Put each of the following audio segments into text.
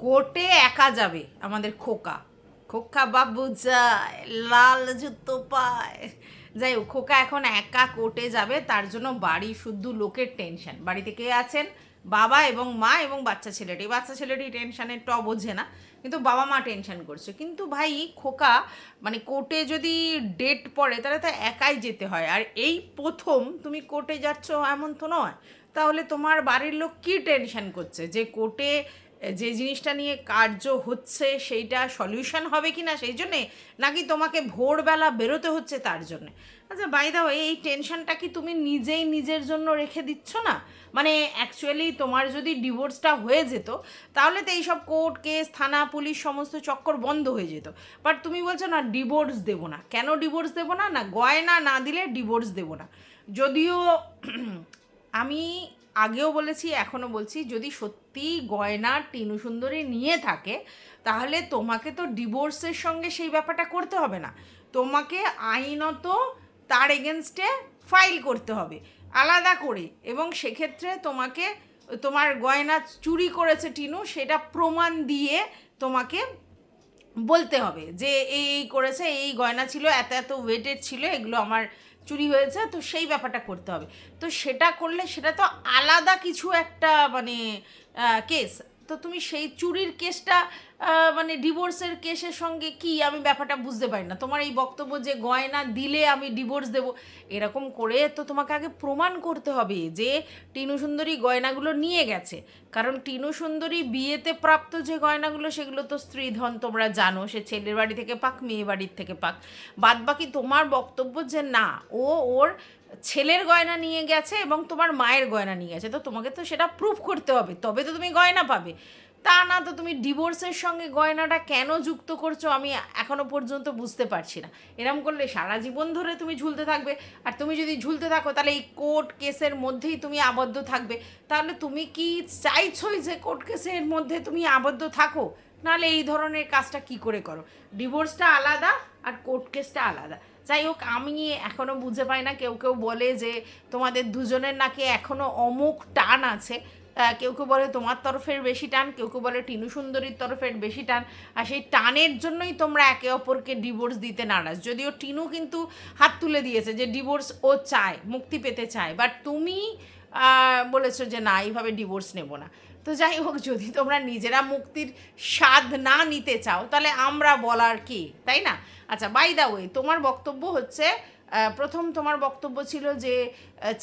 কোর্টে একা যাবে আমাদের খোকা, খোকা বাবু যায় লাল জুতো পায়। যাই হোক, খোকা এখন একা কোর্টে যাবে, তার জন্য বাড়ি শুদ্ধ লোকের টেনশন। বাড়িতে কে আছেন? বাবা এবং মা এবং বাচ্চা ছেলেটি। বাচ্চা ছেলেটি টেনশানের বোঝে না, কিন্তু বাবা মা টেনশন করছে। কিন্তু ভাই খোকা মানে কোর্টে যদি ডেট পড়ে তাহলে তো একাই যেতে হয়, আর এই প্রথম তুমি কোর্টে যাচ্ছ এমন তো নয়। তাহলে তোমার বাড়ির লোক কী টেনশন করছে যে কোর্টে যে জিনিসটা নিয়ে কার্য হচ্ছে সেইটা সলিউশন হবে কি না সেই জন্যে, নাকি তোমাকে ভোরবেলা বেরোতে হচ্ছে তার জন্যে? আচ্ছা বাই দা ওয়ে, এই টেনশনটা কি তুমি নিজেই নিজের জন্য রেখে দিচ্ছ না? মানে অ্যাকচুয়ালি তোমার যদি ডিভোর্সটা হয়ে যেত তাহলে তো এইসব কোর্ট কেস থানা পুলিশ সমস্ত চক্কর বন্ধ হয়ে যেত। বাট তুমি বলছো না ডিভোর্স দেবো না। কেন ডিভোর্স দেবো না? না গয়না না দিলে ডিভোর্স দেবো না। যদিও আমি আগেও বলেছি এখনও বলছি, যদি সত্যি গয়না টিনু সুন্দরী নিয়ে থাকে তাহলে তোমাকে তো ডিভোর্সের সঙ্গে সেই ব্যাপারটা করতে হবে না, তোমাকে আইনত তার এগেনস্টে ফাইল করতে হবে আলাদা করে, এবং সেক্ষেত্রে তোমাকে তোমার গয়না চুরি করেছে টিনু সেটা প্রমাণ দিয়ে তোমাকে বলতে হবে যে এই করেছে, এই গয়না ছিল, এত এত ওয়েটের ছিল, এগুলো আমার চুরি হয়েছে, তো সেই ব্যাপারটা করতে হবে। তো সেটা করলে সেটা তো আলাদা কিছু একটা মানে কেস। তো তুমি সেই চুরির কেসটা মানে ডিভোর্সের কেসের সঙ্গে কি, আমি ব্যাপারটা বুঝতে পারি না তোমার এই বক্তব্য যে গয়না দিলে আমি ডিভোর্স দেব। এরকম করে তো তোমাকে আগে প্রমাণ করতে হবে যে টিনু সুন্দরী গয়নাগুলো নিয়ে গেছে। কারণ টিনু সুন্দরী বিয়েতে প্রাপ্ত যে গয়নাগুলো সেগুলো তো স্ত্রীধন, তোমরা জানো, সে ছেলের বাড়ি থেকে পাক মেয়ে বাড়ির থেকে পাক। বাদ বাকি তোমার বক্তব্য যে না, ও ওর ছেলের গয়না নিয়ে গেছে এবং তোমার মায়ের গয়না নিয়ে গেছে, তো তোমাকে তো সেটা প্রুফ করতে হবে, তবে তো তুমি গয়না পাবে। তা না তো তুমি ডিভোর্সের সঙ্গে গয়নাটা কেন যুক্ত করছো আমি এখনও পর্যন্ত বুঝতে পারছি না। এরম করলে সারা জীবন ধরে তুমি ঝুলতে থাকবে, আর তুমি যদি ঝুলতে থাকো তাহলে এই কোর্ট কেসের মধ্যেই তুমি আবদ্ধ থাকবে। তাহলে তুমি কি চাইছোই যে কোর্ট কেসের মধ্যে তুমি আবদ্ধ থাকো? নাহলে এই ধরনের কাজটা কি করে করো? ডিভোর্সটা আলাদা আর কোর্ট কেসটা আলাদা। যাই হোক, আমি এখনও বুঝে পাই না। কেউ কেউ বলে যে তোমাদের দুজনের নাকি এখনও অমুক টান আছে, কেউ কেউ বলে তোমার তরফের বেশি টান, কেউ কেউ বলে টিনু সুন্দরীর তরফের বেশি টান, আর সেই টানের জন্যই তোমরা একে অপরকে ডিভোর্স দিতে নারাজ। যদিও টিনু কিন্তু হাত তুলে দিয়েছে যে ডিভোর্স ও চায়, মুক্তি পেতে চায়, বাট তুমি বলেছো যে না, এইভাবে ডিভোর্স নেব না। তো যাই হোক, যদি তোমরা নিজেরা মুক্তির স্বাদ না নিতে চাও তাহলে আমরা বলার কি, তাই না? আচ্ছা বাই দ্য ওয়ে, তোমার বক্তব্য হচ্ছে প্রথম তোমার বক্তব্য ছিল যে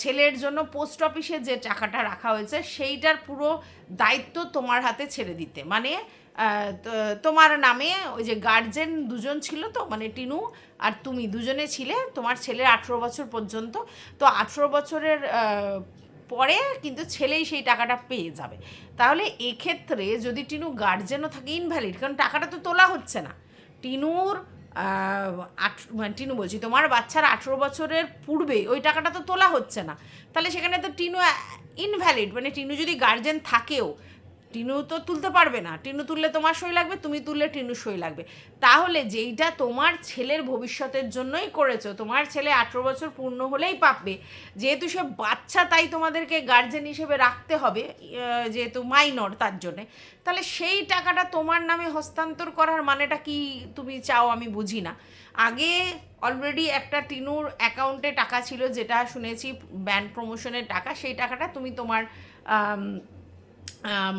ছেলের জন্য পোস্ট অফিসে যে টাকাটা রাখা হয়েছে সেইটার পুরো দায়িত্ব তোমার হাতে ছেড়ে দিতে, মানে তোমার নামে ওই যে গার্জেন দুজন ছিল, তো মানে টিনু আর তুমি দুজনে ছিলে, তোমার ছেলের 18 বছর পর্যন্ত। তো 18 বছরের পরে কিন্তু ছেলেই সেই টাকাটা পেয়ে যাবে। তাহলে এক্ষেত্রে যদি টিনু গার্জেনও থাকে ইনভ্যালিড, কারণ টাকাটা তো তোলা হচ্ছে না। টিনুর টিনু বলছি, তোমার বাচ্চার 18 বছরের পূর্বে ওই টাকাটা তো তোলা হচ্ছে না, তাহলে সেখানে তো টিনু ইনভ্যালিড। মানে টিনু যদি গার্জেন থাকেও টিনু তো তুলতে পারবে না, টিনু তুললে তোমার সই লাগবে, তুমি তুললে টিনুর সই লাগবে। তাহলে যেইটা তোমার ছেলের ভবিষ্যতের জন্যই করেছো, তোমার ছেলে 18 বছর পূর্ণ হলেই পাবে, যেহেতু সে বাচ্চা তাই তোমাদেরকে গার্জেন হিসেবে রাখতে হবে, যেহেতু মাইনর তার জন্যে, তাহলে সেই টাকাটা তোমার নামে হস্তান্তর করার মানেটা কি তুমি চাও আমি বুঝি না। আগে অলরেডি একটা টিনুর অ্যাকাউন্টে টাকা ছিল, যেটা শুনেছি ব্যান্ড প্রমোশনের টাকা, সেই টাকাটা তুমি তোমার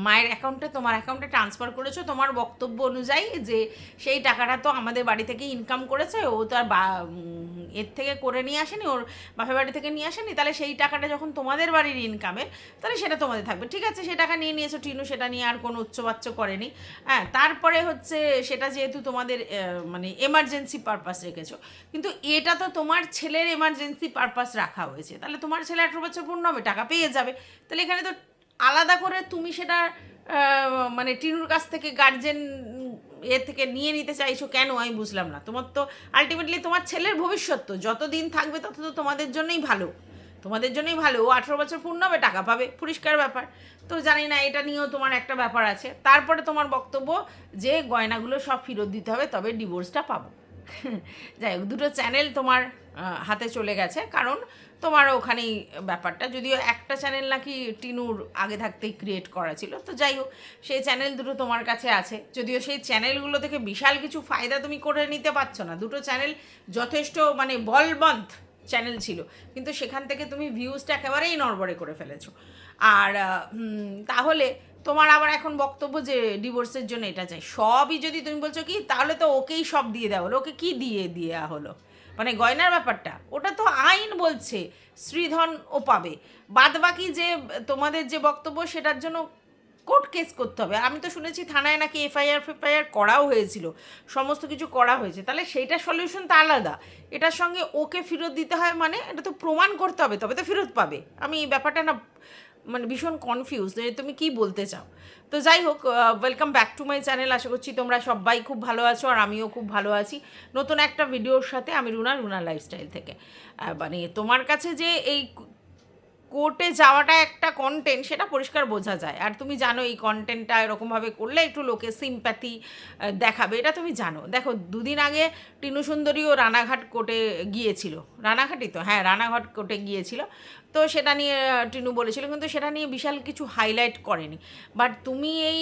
মায়ের অ্যাকাউন্টে, তোমার অ্যাকাউন্টে ট্রান্সফার করেছো তোমার বক্তব্য অনুযায়ী, যে সেই টাকাটা তো আমাদের বাড়ি থেকে ইনকাম করেছে, ও তো আর এর থেকে করে নিয়ে আসেনি, ওর বাপের বাড়ি থেকে নিয়ে আসেনি, তাহলে সেই টাকাটা যখন তোমাদের বাড়ির ইনকামের, তাহলে সেটা তোমাদের থাকবে। ঠিক আছে, সে টাকা নিয়ে নিয়েছো, টিনু সেটা নিয়ে আর কোনো উচ্চবাচ্চ করেনি। হ্যাঁ, তারপরে হচ্ছে সেটা যেহেতু তোমাদের মানে এমার্জেন্সি পারপাস রেখেছো, কিন্তু এটা তো তোমার ছেলের এমার্জেন্সি পারপাস রাখা হয়েছে, তাহলে তোমার ছেলে 18 বছর পূর্ণ হবে, টাকা পেয়ে যাবে। তাহলে এখানে তো আলাদা করে তুমি সেটা মানে টিনুর কাছ থেকে গার্জেন থেকে নিয়ে নিতে চাইছো কেন, আমি বুঝলাম না। তোমার তো আলটিমেটলি তোমার ছেলের ভবিষ্যৎ তো যতদিন থাকবে তত তো তোমাদের জন্যই ভালো, তোমাদের জন্যই ভালো। ও 18 বছর পূর্ণ হবে, টাকা পাবে, পরিষ্কার ব্যাপার। তো জানি না, এটা নিয়েও তোমার একটা ব্যাপার আছে। তারপরে তোমার বক্তব্য যে গয়নাগুলো সব ফেরত দিতে হবে তবে ডিভোর্সটা পাবো। যাই হোক, দুটো চ্যানেল তোমার হাতে চলে গেছে, কারণ তোমার ওখানেই ব্যাপারটা, যদিও একটা চ্যানেল নাকি টিনুর আগে থাকতেই ক্রিয়েট করা ছিল, তো যাই হোক সেই চ্যানেল দুটো তোমার কাছে আছে, যদিও সেই চ্যানেলগুলো থেকে বিশাল কিছু ফায়দা তুমি করে নিতে পারছো না, দুটো চ্যানেল যথেষ্ট মানে বলবন্ত চ্যানেল ছিল, কিন্তু সেখান থেকে তুমি ভিউজটা একেবারেই নড়বড়ে করে ফেলেছো। আর তাহলে তোমার আবার এখন বক্তব্য যে ডিভোর্সের জন্য এটা চাই, সবই যদি তুমি বলছো কি, তাহলে তো ওকেই সব দিয়ে দেওয়া হলো, ওকে কি দিয়ে দেওয়া হলো, মানে গয়নার ব্যাপারটা ওটা তো আইন বলছে শ্রীধন ও পাবে, বাদ বাকি যে তোমাদের যে বক্তব্য সেটার জন্য কোর্ট কেস করতে হবে। আমি তো শুনেছি থানায় নাকি এফআইআর করাও হয়েছিল, সমস্ত কিছু করা হয়েছে, তাহলে সেইটা সলিউশন তো আলাদা, এটার সঙ্গে ওকে ফেরত দিতে হয়, মানে এটা তো প্রমাণ করতে হবে তবে তো ফেরত পাবে। আমি এই ব্যাপারটা না মানে ভীষণ কনফিউজ যে তুমি কি বলতে চাও। তো যাই হোক, welcome back to my channel, আশা করছি তোমরা সবাই খুব ভালো আছো আর আমিও খুব ভালো আছি নতুন একটা ভিডিওর সাথে। আমি রুনা লাইফস্টাইল থেকে। মানে তোমার কাছে যে এই কোর্টে যাওয়াটা একটা কন্টেন্ট সেটা পরিষ্কার বোঝা যায়, আর তুমি জানো এই কন্টেন্টটা এরকমভাবে করলে একটু লোকে সিম্প্যাথি দেখাবে, এটা তুমি জানো। দেখো দুদিন আগে টিনু সুন্দরীও রানাঘাট কোর্টে গিয়েছিল, রানাঘাটই তো, হ্যাঁ রানাঘাট কোর্টে গিয়েছিল, তো সেটা নিয়ে টিনু বলেছিল, কিন্তু সেটা নিয়ে বিশাল কিছু হাইলাইট করেনি। বাট তুমি এই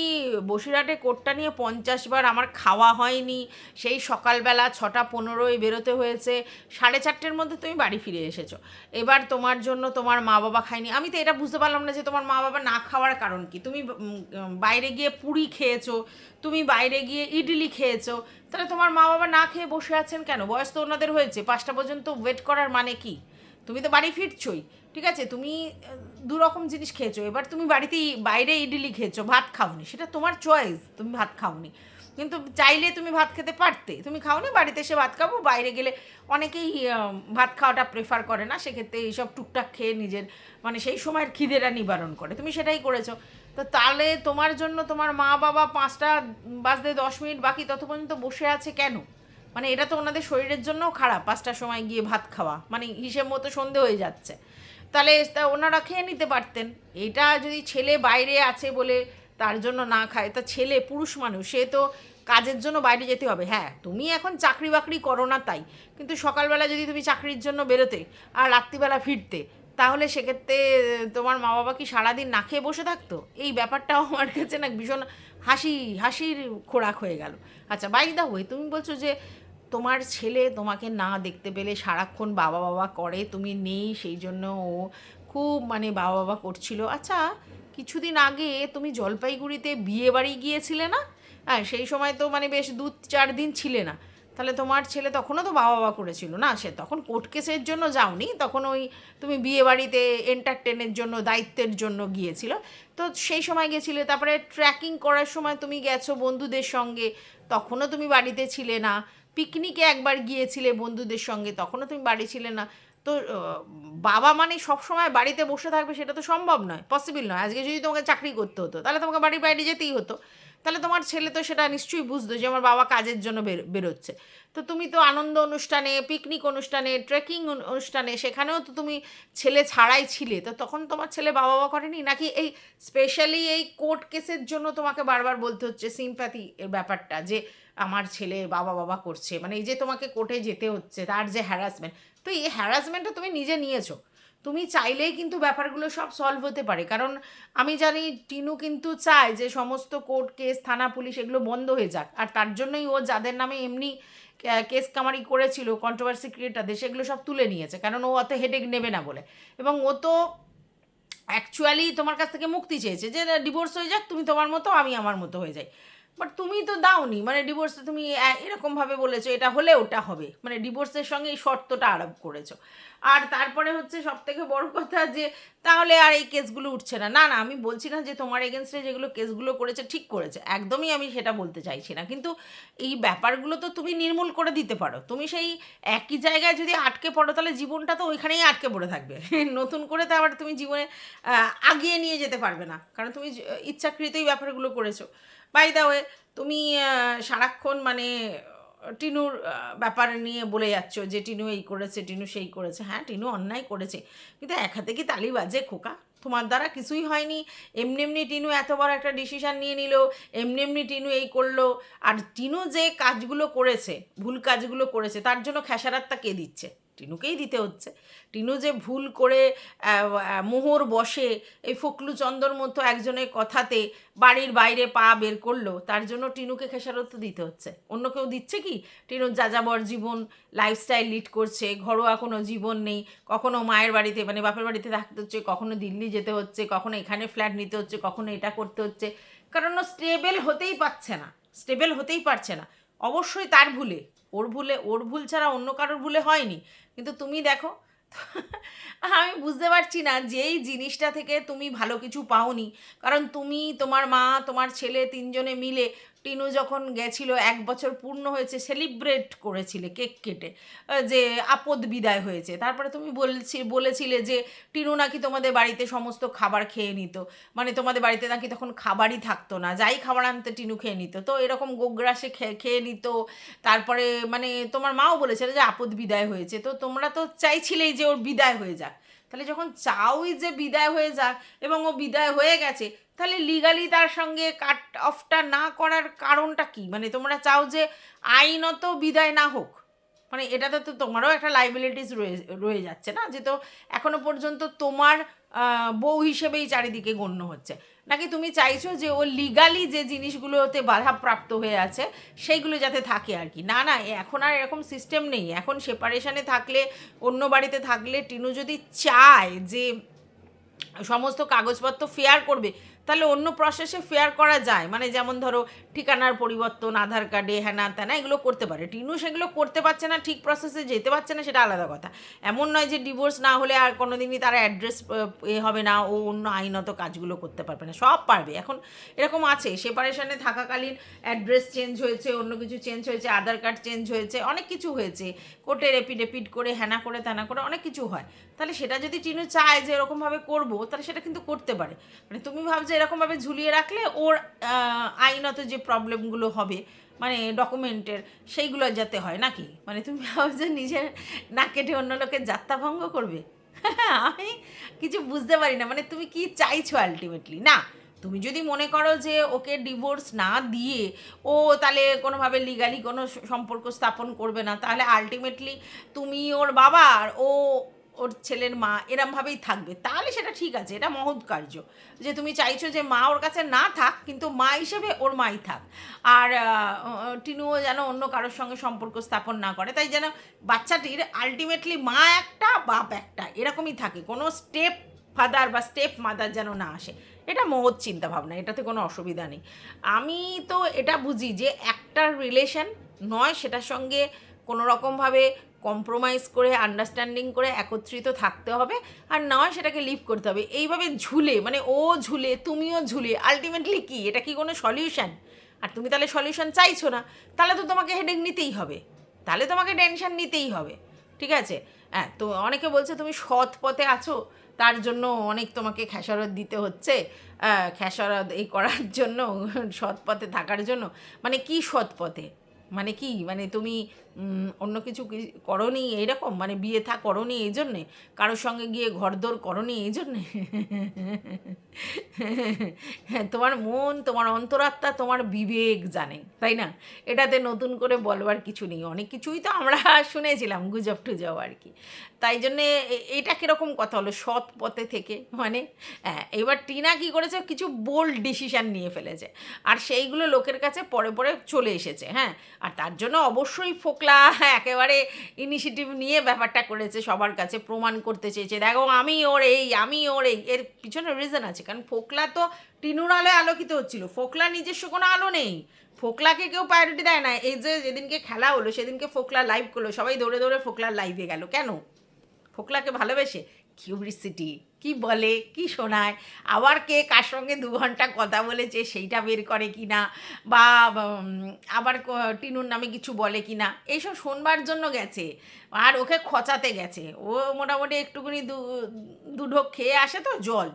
বসিরহাটে কোর্টটা নিয়ে 50বার আমার খাওয়া হয়নি, সেই সকালবেলা 6:15 বেরোতে হয়েছে, 4:30-এর মধ্যে তুমি বাড়ি ফিরে এসেছো, এবার তোমার জন্য তোমার মা বাবা খায়নি। আমি তো এটা বুঝতে পারলাম না যে তোমার মা বাবা না খাওয়ার কারণ কি, তুমি বাইরে গিয়ে পুরি খেয়েছো, তুমি বাইরে গিয়ে ইডলি খেয়েছো, তাহলে তোমার মা বাবা না খেয়ে বসে আছেন কেন? বয়স তো ওনাদের হয়েছে, 5টা পর্যন্ত ওয়েট করার মানে কি? তুমি তো বাড়ি ফিরছোই, ঠিক আছে, তুমি দুরকম জিনিস খেয়েছো, এবার তুমি বাড়িতেই বাইরে ইডলি খেয়েছো, ভাত খাওনি, সেটা তোমার চয়েস, তুমি ভাত খাওনি, কিন্তু চাইলে তুমি ভাত খেতে পারতে, তুমি খাওনি, বাড়িতে এসে ভাত খাবো। বাইরে গেলে অনেকেই ভাত খাওয়াটা প্রেফার করে না, সেক্ষেত্রে এইসব টুকটাক খেয়ে নিজের মানে সেই সময়ের খিদেটা নিবারণ করে, তুমি সেটাই করেছো। তো তাহলে তোমার জন্য তোমার মা বাবা 5:10 বাকি তত পর্যন্ত বসে আছে কেন? মানে এটা তো ওনাদের শরীরের জন্যও খারাপ, 5টার সময় গিয়ে ভাত খাওয়া, মানে হিসেব মতো সন্ধে হয়ে যাচ্ছে, তাহলে তা ওনারা খেয়ে নিতে পারতেন। এটা যদি ছেলে বাইরে আছে বলে তার জন্য না খায়, তা ছেলে পুরুষ মানুষ, সে তো কাজের জন্য বাইরে যেতে হবে। হ্যাঁ তুমি এখন চাকরি বাকরি করো না তাই, কিন্তু সকালবেলা যদি তুমি চাকরির জন্য বেরোতে আর রাত্রিবেলা ফিরতে, তাহলে সেক্ষেত্রে তোমার মা বাবা কি সারাদিন না খেয়ে বসে থাকতো? এই ব্যাপারটাও আমার কাছে না ভীষণ হাসির খোরাক হয়ে গেল। আচ্ছা বাই দা ওয়ে, তুমি বলছো যে তোমার ছেলে তোমাকে না দেখতে পেলে সারাক্ষণ বাবা বাবা করে, তুমি নেই সেই জন্য ও খুব মানে বাবা বাবা করছিল। আচ্ছা কিছুদিন আগে তুমি জলপাইগুড়িতে বিয়ে বাড়ি গিয়েছিলে না? হ্যাঁ সেই সময় তো মানে বেশ 2-4 দিন ছিলে না, তাহলে তোমার ছেলে তখনও তো বাবা বাবা করেছিল না? সে তখন কোর্ট কেসের জন্য যাওনি, তখন ওই তুমি বিয়ে বাড়িতে এন্টারটেনের জন্য দায়িত্বের জন্য গিয়েছিল, তো সেই সময় গেছিলে। তারপরে ট্র্যাকিং করার সময় তুমি গেছো বন্ধুদের সঙ্গে, তখনও তুমি বাড়িতে ছিলে না। পিকনিকে একবার গিয়েছিলে বন্ধুদের সঙ্গে, তখনও তুমি বাড়ি ছিলে না। তো বাবা মানে সবসময় বাড়িতে বসে থাকবে সেটা তো সম্ভব নয়, পসিবল নয়। আজকে যদি তোমাকে চাকরি করতে হতো তাহলে তোমাকে বাড়ির বাইরে যেতেই হতো, তাহলে তোমার ছেলে তো সেটা নিশ্চয়ই বুঝতো যে আমার বাবা কাজের জন্য বেরোচ্ছে। তো তুমি তো আনন্দ অনুষ্ঠানে, পিকনিক অনুষ্ঠানে, ট্রেকিং অনুষ্ঠানে, সেখানেও তো তুমি ছেলে ছাড়াই ছিলে, তো তখন তোমার ছেলে বাবা বাবা করেনি? নাকি এই স্পেশালি এই কোর্ট কেসের জন্য তোমাকে বারবার বলতে হচ্ছে সিম্প্যাথি এর ব্যাপারটা, যে আমার ছেলে বাবা বাবা করছে, মানে এই যে তোমাকে কোর্টে যেতে হচ্ছে তার যে হ্যারাসমেন্ট, তো এই হ্যারাসমেন্টটা তুমি নিজে নিয়েছো। তুমি চাইলেই কিন্তু ব্যাপারগুলো সব সলভ হতে পারে, কারণ আমি জানি টিনু কিন্তু চায় যে সমস্ত কোর্ট কেস থানা পুলিশ এগুলো বন্ধ হয়ে যাক, আর তার জন্যই ও যাদের নামে এমনি কেস কামারি করেছিল কন্ট্রোভার্সি ক্রিয়েটারদের, সেগুলো সব তুলে নিয়েছে, কারণ ও অত হেডেক নেবে না বলে। এবং ও তো অ্যাকচুয়ালি তোমার কাছ থেকে মুক্তি চেয়েছে যে ডিভোর্স হয়ে যাক, তুমি তোমার মতো আমি আমার মতো হয়ে যাই, বাট তুমি তো দাওনি। মানে ডিভোর্সে তুমি এরকমভাবে বলেছো এটা হলে ওটা হবে, মানে ডিভোর্সের সঙ্গে এই শর্তটা আরোপ করেছো। আর তারপরে হচ্ছে সব থেকে বড় কথা যে তাহলে আর এই কেসগুলো উঠছে না। না না, আমি বলছি না যে তোমার এগেনস্টে যেগুলো কেসগুলো করেছে ঠিক করেছে, একদমই আমি সেটা বলতে চাইছি না, কিন্তু এই ব্যাপারগুলো তো তুমি নির্মূল করে দিতে পারো। তুমি সেই একই জায়গায় যদি আটকে পড়ো তাহলে জীবনটা তো ওইখানেই আটকে পড়ে থাকবে নতুন করে তো আবার তুমি জীবনে আগিয়ে নিয়ে যেতে পারবে না, কারণ তুমি ইচ্ছাকৃতই ব্যাপারগুলো করেছো। বাই দ্য ওয়ে, তুমি সারাক্ষণ মানে টিনুর ব্যাপার নিয়ে বলে যাচ্ছ যে টিনু এই করেছে, টিনু সেই করেছে। হ্যাঁ টিনু অন্যায় করেছে, কিন্তু এক হাতে কি তালি বাজে খোকা? তোমার দ্বারা কিছুই হয়নি। এমনি এমনি টিনু এত বড় একটা ডিসিশান নিয়ে নিল, এমনি এমনি টিনু এই করলো। আর টিনু যে কাজগুলো করেছে, ভুল কাজগুলো করেছে, তার জন্য খেসারাতটা কে দিচ্ছে? টিনুকেই দিতে হচ্ছে। টিনু যে ভুল করে মোহর বসে এই ফকলুচন্দর মতো একজনের কথাতে বাড়ির বাইরে পা বের করলো, তার জন্য টিনুকে খেসারত দিতে হচ্ছে। অন্য কেউ দিচ্ছে কি? টিনুর যাযাবর জীবন, লাইফস্টাইল লিড করছে, ঘরোয়া কোনো জীবন নেই, কখনো মায়ের বাড়িতে মানে বাপের বাড়িতে থাকতে হচ্ছে, কখনো দিল্লি যেতে হচ্ছে, কখনো এখানে ফ্ল্যাট নিতে হচ্ছে, কখনো এটা করতে হচ্ছে, কারণ ও স্টেবল হতেই পারছে না, স্টেবল হতেই পারছে না। অবশ্যই তার ভুলে, ওর ভুল ছাড়া অন্য কারোর ভুলে হয়নি। কিন্তু তুমি দেখো, আমি বুঝতে পারছি না যেই জিনিসটা থেকে তুমি ভালো কিছু পাওনি, কারণ তুমি, তোমার মা, তোমার ছেলে তিনজনে মিলে টিনু যখন গেছিল 1 বছর পূর্ণ হয়েছে সেলিব্রেট করেছিলে কেক কেটে, যে আপদ বিদায় হয়েছে। তারপরে তুমি বলেছিলে যে টিনু নাকি তোমাদের বাড়িতে সমস্ত খাবার খেয়ে নিত, মানে তোমাদের বাড়িতে নাকি তখন খাবারই থাকতো না, যাই খাবার আনতে টিনু খেয়ে নিত, তো এরকম গোগ্রাসে খেয়ে নিত। তারপরে মানে তোমার মাও বলেছিল যে আপদ বিদায় হয়েছে, তো তোমরা তো চাইছিলেই যে ওর বিদায় হয়ে যাক। তাহলে যখন চাওই যে বিদায় হয়ে যাক এবং ও বিদায় হয়ে গেছে, তাহলে লিগালি তার সঙ্গে কাট অফটা না করার কারণটা কি? মানে তোমরা চাও যে আইনত বিদায় না হোক, মানে এটাতে তো তোমারও একটা লাইবিলিটিস রয়ে যাচ্ছে না, যে তো এখনো পর্যন্ত তোমার বউ হিসেবেই চারিদিকে গণ্য হচ্ছে। নাকি তুমি চাইছো যে ও লিগালি যে জিনিসগুলোতে বাধাপ্রাপ্ত হয়ে আছে সেইগুলো যাতে থাকে আর কি? না না, এখন আর এরকম সিস্টেম নেই। এখন সেপারেশনে থাকলে, অন্য বাড়িতে থাকলে টিনু যদি চায় যে সমস্ত কাগজপত্র ফেয়ার করবে, তাহলে অন্য প্রসেসে ফেয়ার করা যায়। মানে যেমন ধরো ঠিকানার পরিবর্তন, আধার কার্ডে হ্যানা ত্যানা এগুলো করতে পারে। টিনু সেগুলো করতে পারছে না, ঠিক প্রসেসে যেতে পারছে না, সেটা আলাদা কথা। এমন নয় যে ডিভোর্স না হলে আর কোনো দিনই তার অ্যাড্রেস হবে না, ও অন্য আইনত কাজগুলো করতে পারবে না, সব পারবে। এখন এরকম আছে, সেপারেশনে থাকাকালীন অ্যাড্রেস চেঞ্জ হয়েছে, অন্য কিছু চেঞ্জ হয়েছে, আধার কার্ড চেঞ্জ হয়েছে, অনেক কিছু হয়েছে, কোর্টের এপিডেপিড করে হ্যানা করে ত্যানা করে অনেক কিছু হয়। তাহলে সেটা যদি টিনু চায় যে এরকমভাবে করবো, তাহলে সেটা কিন্তু করতে পারে। মানে তুমি ভাবছো এরকমভাবে ঝুলিয়ে রাখলে ওর আইনত যে প্রবলেমগুলো হবে, মানে ডকুমেন্টের, সেইগুলো যাতে হয় নাকি? মানে তুমি ভাবছো নিজের না কেটে অন্য লোকের যাত্রা ভঙ্গ করবে? আমি কিছু বুঝতে পারি না, মানে তুমি কি চাইছো আলটিমেটলি? না, তুমি যদি মনে করো যে ওকে ডিভোর্স না দিয়ে ও তাহলে কোনোভাবে লিগালি কোনো সম্পর্ক স্থাপন করবে না, তাহলে আলটিমেটলি তুমি ওর বাবা আর ও ওর ছেলের মা এরমভাবেই থাকবে, তাহলে সেটা ঠিক আছে, এটা মহৎ কার্য। যে তুমি চাইছো যে মা ওর কাছে না থাক, কিন্তু মা হিসেবে ওর মাই থাক, আর টিনুও যেন অন্য কারোর সঙ্গে সম্পর্ক স্থাপন না করে, তাই যেন বাচ্চাটির আলটিমেটলি মা একটা বাপ একটা এরকমই থাকে, কোনো স্টেপ ফাদার বা স্টেপ মাদার যেন না আসে। এটা মহৎ চিন্তা ভাবনা, এটাতে কোনো অসুবিধা নেই। আমি তো এটা বুঝি যে একটা রিলেশন নয় সেটার সঙ্গে কোনো রকমভাবে কম্প্রোমাইজ করে, আন্ডারস্ট্যান্ডিং করে একত্রিত থাকতে হবে, আর নয় সেটাকে লিভ করতে হবে। এইভাবে ঝুলে, মানে ও ঝুলে তুমিও ঝুলে, আলটিমেটলি কি এটা কি কোনো সলিউশন? আর তুমি তাহলে সলিউশন চাইছো না, তাহলে তো তোমাকে হেডেক নিতেই হবে, তাহলে তোমাকে টেনশন নিতেই হবে। ঠিক আছে? হ্যাঁ, তো অনেকে বলছে তুমি সৎ পথে আছো, তার জন্য অনেক তোমাকে খেসারত দিতে হচ্ছে, খেসারত এই করার জন্য, সৎ পথে থাকার জন্য। মানে কি সৎ পথে? মানে কি, মানে তুমি অন্য কিছু করনি এইরকম, মানে বিয়ে থা করনি এই জন্যে, কারোর সঙ্গে গিয়ে ঘরদোর করনি এই জন্যে? তোমার মন, তোমার অন্তরাত্মা, তোমার বিবেক জানে, তাই না? এটাতে নতুন করে বলবার কিছু নেই, অনেক কিছুই তো আমরা শুনেছিলাম গুজব টুজব আর কি। তাই জন্যে এটা কীরকম কথা হলো সৎ পথে থেকে, মানে হ্যাঁ, এবার টিনা কী করেছে, কিছু বোল্ড ডিসিশান নিয়ে ফেলেছে, আর সেইগুলো লোকের কাছে পরে পরে চলে এসেছে। হ্যাঁ, আর তার জন্য অবশ্যই ফোকলা একেবারে ইনিশিয়েটিভ নিয়ে ব্যাপারটা করেছে, সবার কাছে প্রমাণ করতে চেয়েছে, দেখো আমি ওর এই, আমি ওর এই। এর পিছনে রিজন আছে, কারণ ফোকলা তো টিনুর আলোয় আলোকিত হচ্ছিল, ফোকলা নিজস্ব কোনো আলো নেই, ফোকলাকে কেউ প্রায়োরিটি দেয় না। এই যে যেদিনকে খেলা হলো সেদিনকে ফোকলা লাইভ করলো, সবাই দৌড়ে দৌড়ে ফোকলার লাইভে গেল, কেন? ফোকলাকে ভালোবেসে? কিউরিসিটি, কি বলে, কি শোনায়, আবার কে কার সঙ্গে 2 ঘন্টা কথা বলেছে সেইটা বের করে কি না, বা আবার টিনুর নামে কিছু বলে কি না, এইসব শোনবার জন্য গেছে, আর ওকে খচাতে গেছে। ও মোটামুটি একটুখানি দুঢোক খেয়ে আসে, তো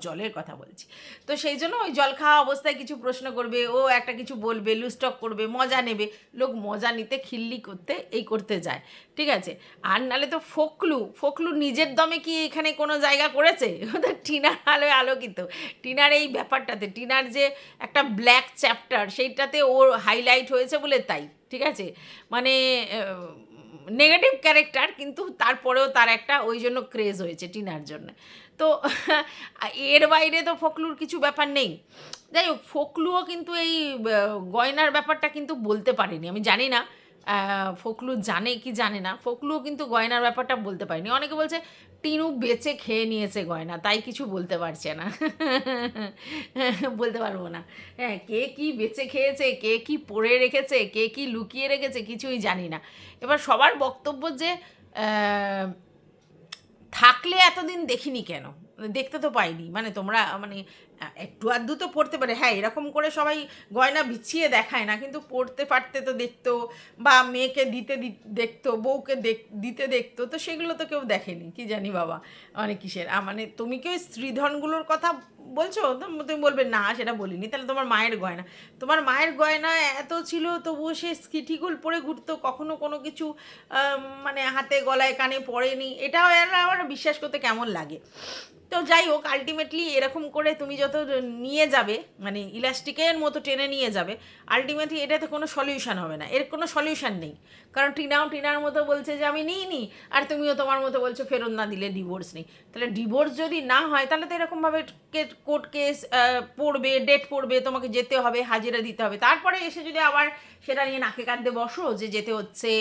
জলের কথা বলছি, তো সেই জন্য ওই জল খাওয়া অবস্থায় কিছু প্রশ্ন করবে, ও একটা কিছু বলবে, লুস্টক করবে, মজা নেবে, লোক মজা নিতে খিল্লি করতে এই করতে যায়। ঠিক আছে? আর নালে তো ফোকলু নিজের দমে কি এখানে কোনো জায়গা করেছে? ও তো টিনার আলোয় আলোকিত, টিনার এই ব্যাপারটাতে, টিনার যে একটা ব্ল্যাক চ্যাপ্টার সেইটাতে ওর হাইলাইট হয়েছে বলে তাই। ঠিক আছে? মানে নেগেটিভ ক্যারেক্টার, কিন্তু তারপরেও তার একটা ওই জন্য ক্রেজ হয়েছে টিনার জন্য। তো এর বাইরে তো ফোকলুর কিছু ব্যাপার নেই। যাই হোক, ফোকলুও কিন্তু এই গয়নার ব্যাপারটা কিন্তু বলতে পারেনি, আমি জানি না ফোকলু জানে কি জানে না, ফোকলুও কিন্তু গয়নার ব্যাপারটা বলতে পারেনি। অনেকে বলছে টিনু বেচে খেয়ে নিয়েছে গয়না, তাই কিছু বলতে পারছে না। বলতে পারবো না। হ্যাঁ, কে কি বেচে খেয়েছে, কে কি পড়ে রেখেছে, কে কি লুকিয়ে রেখেছে, কিছুই জানি না। এবার সবার বক্তব্য যে আহ, থাকলে এতদিন দেখিনি কেন, দেখতে তো পাইনি, মানে তোমরা মানে একটু আধটু তো পড়তে পারে, হ্যাঁ এরকম করে সবাই গয়না বিছিয়ে দেখায় না, কিন্তু পড়তে পারতে তো দেখতো, বা মেয়েকে দেখতো, বউকে দিতে দেখতো, তো সেগুলো তো কেউ দেখেনি, কি জানি বাবা। মানে কিসের মানে তুমি কি ওই স্ত্রীধনগুলোর কথা বলছো? তো তুমি বলবে না সেটা বলিনি, তাহলে তোমার মায়ের গয়না, তোমার মায়ের গয়না এত ছিল তবুও সে স্কিটিগুল পরে ঘুরতো, কখনো কোনো কিছু মানে হাতে গলায় কানে পড়েনি, এটাও আমার বিশ্বাস করতে কেমন লাগে। তো যাই হোক, আলটিমেটলি এরকম করে তুমি যত নিয়ে যাবে, মানে ইলাস্টিকের মতো টেনে নিয়ে যাবে, আলটিমেটলি এটাতে কোনো সলিউশন হবে না, এর কোনো সলিউশন নেই। কারণ টিনাও টিনার মতো বলছে যে আমি নিইনি, আর তুমিও তোমার মতো বলছো ফেরত না দিলে ডিভোর্স নেই। তাহলে ডিভোর্স যদি না হয় তাহলে তো এরকমভাবে কোর্ট কেস পড়বে, ডেট পড়বে, তোমাকে যেতে হবে, হাজিরা দিতে হবে, তারপরে এসে যদি আবার সেটা নিয়ে নাকে কাঁদতে বসো যে যেতে হচ্ছে,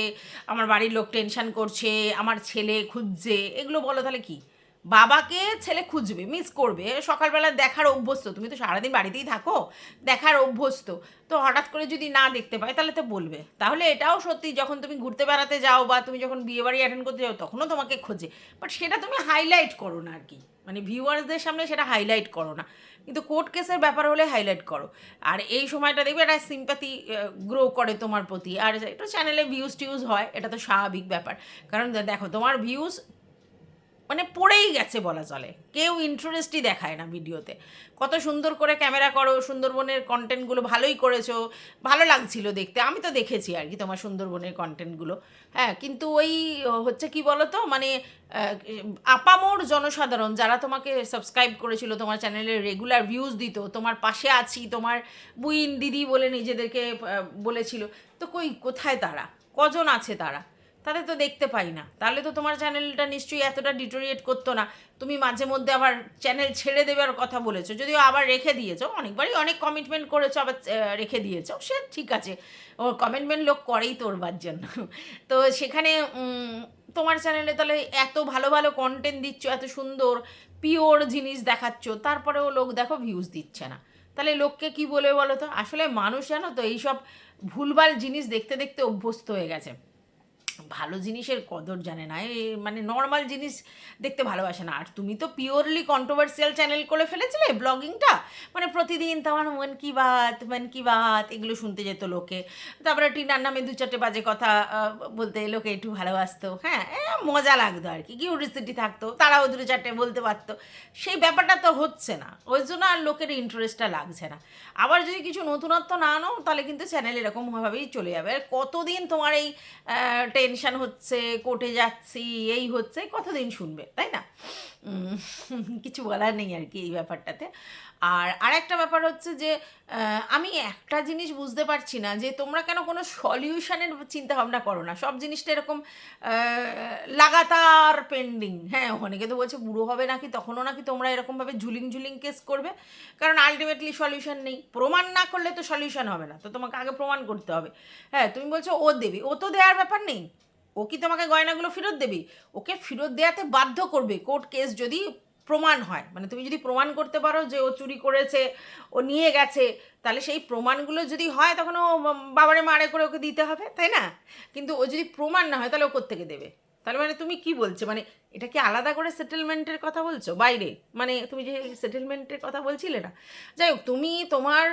আমার বাড়ির লোক টেনশন করছে, আমার ছেলে খুঁজছে, এগুলো বলো তাহলে কি? বাবাকে ছেলে খুঁজবে, মিস করবে, সকালবেলা দেখার অভ্যস্ত, তুমি তো সারাদিন বাড়িতেই থাকো, দেখার অভ্যস্ত, তো হঠাৎ করে যদি না দেখতে পায় তাহলে তো বলবে। তাহলে এটাও সত্যি, যখন তুমি ঘুরতে বেড়াতে যাও বা তুমি যখন বিয়েবাড়ি অ্যাটেন্ড করতে যাও তখনও তোমাকে খোঁজে, বাট সেটা তুমি হাইলাইট করো না আর কি, মানে ভিউয়ার্সদের সামনে সেটা হাইলাইট করো না, কিন্তু কোর্ট কেসের ব্যাপার হলে হাইলাইট করো। আর এই সময়টা দেখবে একটা সিম্প্যাথি গ্রো করে তোমার প্রতি, আর একটু চ্যানেলে ভিউজ টিউজ হয়, এটা তো স্বাভাবিক ব্যাপার। কারণ দেখো তোমার ভিউজ মানে পড়েই গেছে বলা চলে, কেউ ইন্টারেস্টই দেখায় না ভিডিওতে। কত সুন্দর করে ক্যামেরা করো, সুন্দরবনের কন্টেন্টগুলো ভালোই করেছো, ভালো লাগছিল দেখতে, আমি তো দেখেছি আর কি তোমার সুন্দরবনের কন্টেন্টগুলো। হ্যাঁ, কিন্তু ওই হচ্ছে কি বলো তো, মানে আপামোর জনসাধারণ যারা তোমাকে সাবস্ক্রাইব করেছিল, তোমার চ্যানেলে রেগুলার ভিউজ দিত, তোমার পাশে আছি, তোমার বুইন দিদি বলে নিজেদেরকে বলেছিল, তো কোথায় তারা, কজন আছে তারা? তাদের তো দেখতে পাই না, তাহলে তো তোমার চ্যানেলটা নিশ্চয়ই এতটা ডিটোরিয়েট করতো না। তুমি মাঝে মধ্যে আবার চ্যানেল ছেড়ে দেওয়ার কথা বলেছো, যদিও আবার রেখে দিয়েছো, অনেকবারই অনেক কমিটমেন্ট করেছো, আবার রেখে দিয়েছো, সে ঠিক আছে, ওর কমিটমেন্ট লোক করেই তোরবার জন্য। তো সেখানে তোমার চ্যানেলে তাহলে এত ভালো ভালো কন্টেন্ট দিচ্ছ, এত সুন্দর পিওর জিনিস দেখাচ্ছ, তারপরেও লোক দেখো ভিউজ দিচ্ছে না, তাহলে লোককে কি বলে বলো তো? আসলে মানুষ জানো তো এইসব ভুলভাল জিনিস দেখতে দেখতে অভ্যস্ত হয়ে গেছে, ভালো জিনিসের কদর জানে না, মানে নর্মাল জিনিস দেখতে ভালোবাসে না। আর তুমি তো পিওরলি কন্ট্রোভার্সিয়াল চ্যানেল করে ফেলেছিলে ব্লগিংটা, মানে প্রতিদিন তোমার মন কি বাত এগুলো শুনতে যেত লোকে, তারপরে টিনার নামে দু চারটে বাজে কথা বলতে লোকে একটু ভালোবাসতো, হ্যাঁ মজা লাগতো আর কি, কিউরিসিটি থাকতো, তারাও দু চারটে বলতে পারতো। সেই ব্যাপারটা তো হচ্ছে না, ওই জন্য আর লোকের ইন্টারেস্টটা লাগছে না। আবার যদি কিছু নতুনত্ব না আনো তাহলে কিন্তু চ্যানেল এরকমভাবেই চলে যাবে। আর কতদিন তোমার এই টেনশন হচ্ছে, কোর্টে যাচ্ছি, এই হচ্ছে, কতদিন শুনবে, তাই না? কিছু বলার নেই আর কি এই ব্যাপারটাতে। আর আরেকটা ব্যাপার হচ্ছে যে আমি একটা জিনিস বুঝতে পারছি না, যে তোমরা কেন কোনো সলিউশনের চিন্তা ভাবনা করো না, সব জিনিসটা এরকম লাগাতার পেন্ডিং। হ্যাঁ, অনেকে তো বলছে বুড়ো হবে নাকি তখনও নাকি তোমরা এরকমভাবে ঝুলিং ঝুলিং কেস করবে, কারণ আলটিমেটলি সলিউশন নেই, প্রমাণ না করলে তো সলিউশন হবে না, তো তোমাকে আগে প্রমাণ করতে হবে। হ্যাঁ, তুমি বলছো ও দেবে, ও তো দেওয়ার ব্যাপার নেই, ও কি তোমাকে গয়নাগুলো ফেরত দেবে? ওকে ফেরত দেওয়াতে বাধ্য করবে কোর্ট কেস যদি প্রমাণ হয়, মানে তুমি যদি প্রমাণ করতে পারো যে ও চুরি করেছে, ও নিয়ে গেছে, তাহলে সেই প্রমাণগুলো যদি হয় তখন ও বাবারে মারে করে ওকে দিতে হবে, তাই না? কিন্তু ও যদি প্রমাণ না হয় তাহলে ও কোত্থেকে দেবে? তাহলে মানে তুমি কি বলছো, মানে এটা কি আলাদা করে সেটেলমেন্টের কথা বলছো বাইরে? মানে তুমি যে সেটেলমেন্টের কথা বলছিলে না, যাই হোক, তুমি তোমার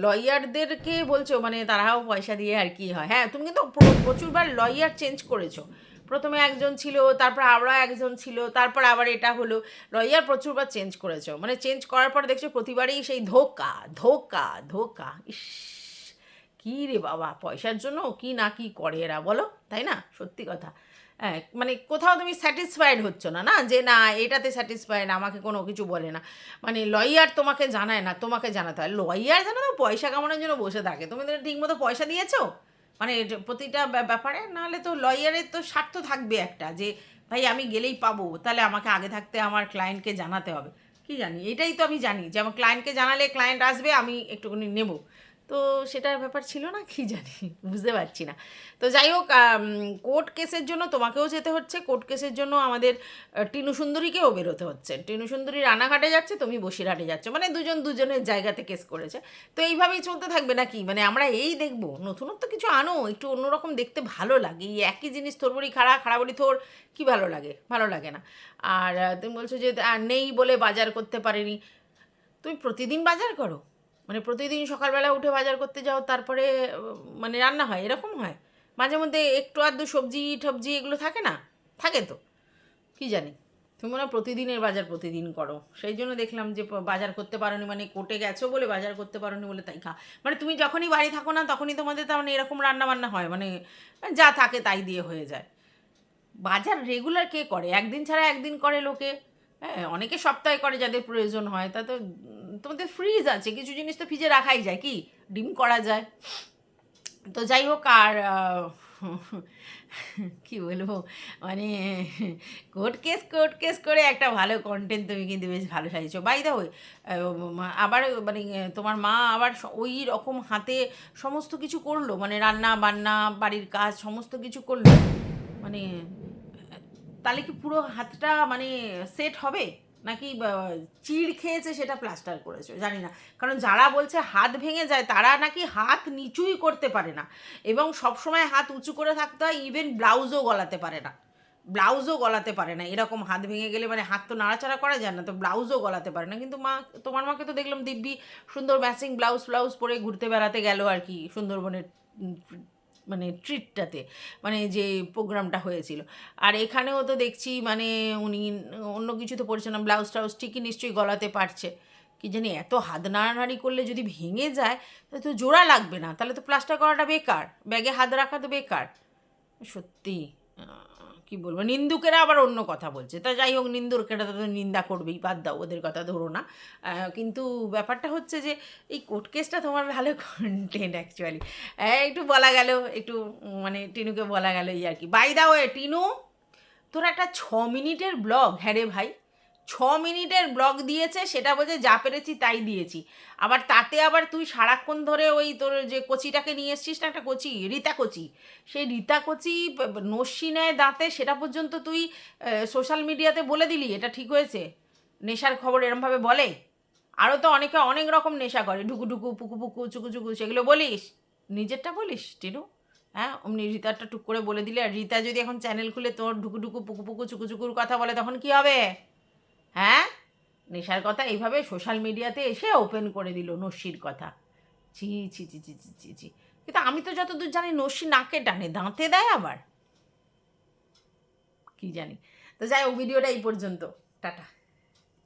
লয়ারদেরকে বলছো, মানে তারাও পয়সা দিয়ে আর কি হয়। হ্যাঁ, তুমি কিন্তু প্রচুরবার লয়ার চেঞ্জ করেছো, প্রথমে একজন ছিল, তারপর আবার একজন ছিল, তারপর আবার এটা হলো, লয়ার প্রচুরবার চেঞ্জ করেছো, মানে চেঞ্জ করার পর দেখছো প্রতিবারই সেই ধোকা ধোকা ধোকা। ইস, কী রে বাবা, পয়সার জন্য কি না কি করে এরা, বলো, তাই না? সত্যি কথা। হ্যাঁ, মানে কোথাও তুমি স্যাটিসফাইড হচ্ছ না, না যে না এটাতে স্যাটিসফাইড, আমাকে কোনো কিছু বলে না, মানে লয়ার তোমাকে জানায় না, তোমাকে জানাতে হয়, লয়ার জানো তো পয়সা কামানোর জন্য বসে থাকে, তুমি তো ঠিকমতো পয়সা দিয়েছো? মানে প্রতিটা ব্যাপারে, নাহলে তো লয়ারের তো স্বার্থ থাকবে একটা, যে ভাই আমি গেলেই পাবো, তাহলে আমাকে আগে থাকতে আমার ক্লায়েন্টকে জানাতে হবে। কি জানি, এটাই তো আমি জানি যে আমার ক্লায়েন্টকে জানালে ক্লায়েন্ট আসবে, আমি একটুখানি নেব। তো সেটার ব্যাপার ছিল না, কি জানি, বুঝতে পারছি না। তো যাই হোক, কোর্ট কেসের জন্য তোমাকেও যেতে হচ্ছে, কোর্ট কেসের জন্য আমাদের টিনু সুন্দরীকেও বেরোতে হচ্ছে। টিনু সুন্দরী রানাঘাটে যাচ্ছে, তুমি বসিরহাটে যাচ্ছ, মানে দুজন দুজনের জায়গাতে কেস করেছে। তো এইভাবেই চলতে থাকবে নাকি? মানে আমরা এই দেখবো? নতুনত্ব কিছু আনো, একটু অন্যরকম দেখতে ভালো লাগে। এই একই জিনিস তোর বড়ি খাড়া, খাড়া বড়ি তোর, কী ভালো লাগে? ভালো লাগে না। আর তুমি বলছো যে নেই বলে বাজার করতে পারেনি। তুমি প্রতিদিন বাজার করো? মানে প্রতিদিন সকালবেলা উঠে বাজার করতে যাও, তারপরে মানে রান্না হয়, এরকম হয়? মাঝে মধ্যে একটু আধটু সবজি টবজি এগুলো থাকে না? থাকে তো, কি জানি। তুমি মনে হয় প্রতিদিনের বাজার প্রতিদিন করো, সেই জন্য দেখলাম যে বাজার করতে পারোনি, মানে কোর্টে গেছো বলে বাজার করতে পারোনি বলে তাই মানে তুমি যখনই বাড়ি থাকো না তখনই তোমাদের তার মানে এরকম রান্না বান্না হয়, মানে যা থাকে তাই দিয়ে হয়ে যায়। বাজার রেগুলার কে করে? একদিন ছাড়া একদিন করে লোকে। হ্যাঁ, অনেকে সপ্তাহে করে যাদের প্রয়োজন হয়। তা তো তোমাদের ফ্রিজ আছে, কিছু জিনিস তো ফ্রিজে রাখাই যায়, কি ডিম করা যায়। তো যাই হোক, আর কি বলবো, মানে কোর্ট কেস করে একটা ভালো কন্টেন্ট তুমি কিন্তু বেশ ভালো সাজিয়েছো। বাই দা ওয়ে, আবার মানে তোমার মা আবার ওই রকম হাতে সমস্ত কিছু করলো, মানে রান্না বান্না বাড়ির কাজ সমস্ত কিছু করলো, মানে তাহলে কি পুরো হাতটা মানে সেট হবে, নাকি চিড় খেয়েছে সেটা প্লাস্টার করেছে জানি না। কারণ যারা বলছে হাত ভেঙে যায়, তারা নাকি হাত নিচুই করতে পারে না, এবং সবসময় হাত উঁচু করে থাকতে হয়, ইভেন ব্লাউজও গলাতে পারে না। ব্লাউজও গলাতে পারে না, এরকম হাত ভেঙে গেলে, মানে হাত তো নাড়াচাড়া করা যায় না, তো ব্লাউজও গলাতে পারে না। কিন্তু মা, তোমার মাকে তো দেখলাম দিব্যি সুন্দর ম্যাচিং ব্লাউজ ফ্লাউজ পরে ঘুরতে বেড়াতে গেল আর কি, সুন্দরবনের মানে ট্রিটটাতে, মানে যে প্রোগ্রামটা হয়েছিল। আর এখানেও তো দেখছি মানে উনি অন্য কিছু তো পড়ছে না, ব্লাউজ টাউজ ঠিকই নিশ্চয়ই গলাতে পারছে। কি জানি, এত হাত নাড়ানাড়ি করলে যদি ভেঙে যায় তাহলে তো জোড়া লাগবে না, তাহলে তো প্লাস্টার করাটা বেকার, ব্যাগে হাত রাখা তো বেকার। সত্যি কি বলবো, নিন্দুকেরা আবার অন্য কথা বলছে। তা যাই হোক, নিন্দুকেরা তো নিন্দা করবেই, বাদ দাও, ওদের কথা ধরো না। কিন্তু ব্যাপারটা হচ্ছে যে এই কোর্ট কেসটা তোমার ভালো কন্টেন্ট অ্যাকচুয়ালি। একটু বলা গেল, একটু মানে টিনুকে বলা গেল এই আর কি। বাই দা ওয়ে টিনু, তোর একটা 6 মিনিটের ব্লগ, হ্যাঁ রে ভাই, 6 মিনিটের ব্লগ দিয়েছে, সেটা বলছে যা পেরেছি তাই দিয়েছি। আবার তাতে আবার তুই সারাক্ষণ ধরে ওই তোর যে কচিটাকে নিয়ে এসছিস না, একটা কচি, রীতা কচি, সেই রীতা কচি নস্যি নেয় দাঁতে, সেটা পর্যন্ত তুই সোশ্যাল মিডিয়াতে বলে দিলি, এটা ঠিক হয়েছে? নেশার খবর এরমভাবে বলে? আরও তো অনেকে অনেক রকম নেশা করে, ঢুকু ঢুকু পুকু পুকু চুকু চুকু, সেগুলো বলিস? নিজেরটা বলিস টিনু? হ্যাঁ, অমনি রীতারটা টুক করে বলে দিলে। আর রীতা যদি এখন চ্যানেল খুলে তোর ঢুকু ঢুকু পুকু পুকু চুকু চুকুর কথা বলে, তখন কি হবে? হ্যাঁ, নেশার কথা এইভাবে সোশ্যাল মিডিয়াতে এসে ওপেন করে দিল, নস্যির কথা। ছি ছি ছি ছি ছি ছি ছি। কিন্তু আমি তো যতদূর জানি নস্যি নাকে টানে, দাঁতে দেয় আবার, কি জানি। তো যাই হোক, ভিডিওটা এই পর্যন্ত, টাটা।